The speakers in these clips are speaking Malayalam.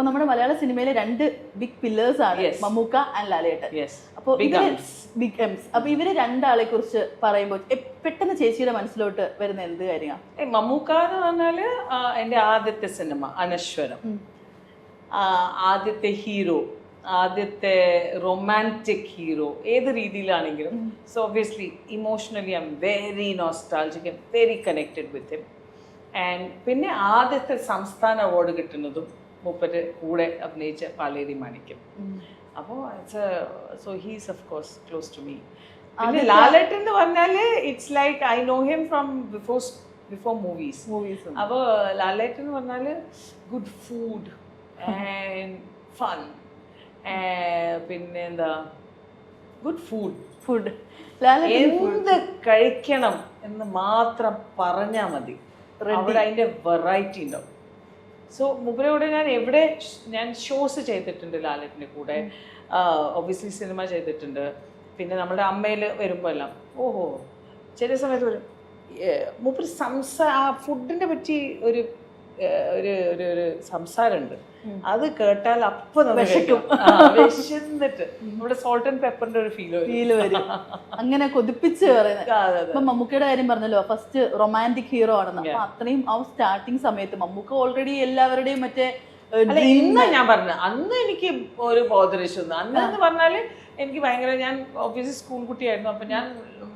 നമ്മുടെ മലയാള സിനിമയിലെ രണ്ട് ബിഗ് പില്ലേഴ്സ് ആണ് മമ്മൂക്ക ആൻഡ് ലാലേട്ടൻ. അപ്പോൾ ബിഗ് എംസ്. അപ്പൊ ഇവര് രണ്ടാളെ കുറിച്ച് പറയുമ്പോൾ പെട്ടെന്ന് ചേച്ചിയുടെ മനസ്സിലോട്ട് വരുന്ന എന്ത് കാര്യമാണ്? മമ്മൂക്ക എന്ന് പറഞ്ഞാല് എൻ്റെ ആദ്യത്തെ സിനിമ അനശ്വരം, ആദ്യത്തെ ഹീറോ, ആദ്യത്തെ റൊമാൻറ്റിക് ഹീറോ, ഏത് രീതിയിലാണെങ്കിലും. So obviously emotionally I'm very nostalgic, I'm very connected with him. And പിന്നെ ആദ്യത്തെ സംസ്ഥാന അവാർഡ് കിട്ടുന്നതും മൂപ്പര് കൂടെ അഭിനയിച്ച പാലേരി മാണിക്യം. അപ്പോൾ so he's of course close to me. പിന്നെ ലാലേട്ടൻ എന്ന് പറഞ്ഞാല് it's like I know him from before movies. അപ്പോൾ ലാലേട്ടൻ എന്ന് പറഞ്ഞാല് ഗുഡ് ഫുഡ് ആൻഡ് ഫൺ, പിന്നെ എന്താ ഗുഡ് ഫുഡ് എന്ത് കഴിക്കണം എന്ന് മാത്രം പറഞ്ഞാൽ മതി, അവിടെ അതിൻ്റെ വെറൈറ്റി ഉണ്ടാവും. സോ മൂപ്പരോട് ഞാൻ ഷോസ് ചെയ്തിട്ടുണ്ട് ലാലേട്ടൻ്റെ കൂടെ, ഒബ്വിയസ്ലി സിനിമ ചെയ്തിട്ടുണ്ട്. പിന്നെ നമ്മുടെ അമ്മയിൽ വരുമ്പോൾ എല്ലാം ഓഹോ ചില സമയത്ത് വരും മൂപ്പര് ആ ഫുഡിനെ പറ്റി ഒരു ഒരു ഒരു ഒരു സംസാരമുണ്ട്. അത് കേട്ടാൽ അപ്പൊ വിശന്നിട്ട് നമ്മുടെ സോൾട്ട് ആൻഡ് പെപ്പറിന്റെ ഒരു ഫീല് വരും. അങ്ങനെ കൊതിപ്പിച്ച് പറയുന്നത്. ഇപ്പൊ മമ്മൂക്കയുടെ കാര്യം പറഞ്ഞല്ലോ, ഫസ്റ്റ് റൊമാൻറ്റിക് ഹീറോ ആണെന്ന്. അപ്പൊ അത്രയും ആ സ്റ്റാർട്ടിങ് സമയത്ത് മമ്മൂക്ക ഓൾറെഡി എല്ലാവരുടെയും മറ്റേ ഇന്ന് ഞാൻ പറഞ്ഞു, അന്ന് എനിക്ക് ഒരു ബോധരേഷൊന്നും. അന്ന് എന്ന് പറഞ്ഞാല് എനിക്ക് ഭയങ്കര, ഞാൻ ഒബ്വിയസ്ലി സ്കൂൾ കുട്ടിയായിരുന്നു. അപ്പൊ ഞാൻ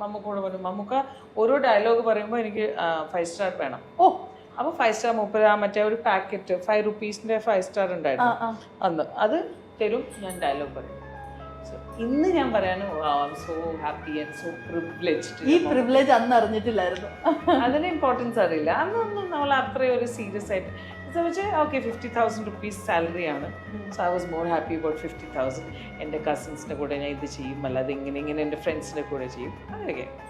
മമ്മൂക്കോട് പറഞ്ഞു, മമ്മൂക്ക ഓരോ ഡയലോഗ് പറയുമ്പോൾ എനിക്ക് 5 സ്റ്റാർ വേണം. അപ്പോൾ 5 സ്റ്റാർ മൂപ്പര് മറ്റേ ഒരു പാക്കറ്റ് 5 റുപ്പീസിന്റെ 5 സ്റ്റാർ ഉണ്ടായിരുന്നു അന്ന്, അത് തരും, ഞാൻ ഡയലോഗ് പറയും. സോ ഇന്ന് ഞാൻ പറയാണ് so happy and so privileged. ഈ പ്രിവിലേജ് അന്ന് അറിഞ്ഞിട്ടില്ലായിരുന്നു, അതിന് ഇമ്പോർട്ടൻസ് അറിയില്ല. അന്നൊന്നും നമ്മൾ അത്രയും ഒരു സീരിയസ് ആയിട്ട് വെച്ചാൽ ഓക്കെ 50,000 റുപ്പീസ് സാലറി ആണ്. So I was more happy about 50,000. എൻ്റെ കസിൻസിൻ്റെ കൂടെ ഞാൻ ഇത് ചെയ്യും, അല്ലാതെ ഇങ്ങനെ എൻ്റെ ഫ്രണ്ട്സിൻ്റെ കൂടെ ചെയ്യും, അങ്ങനെയൊക്കെ.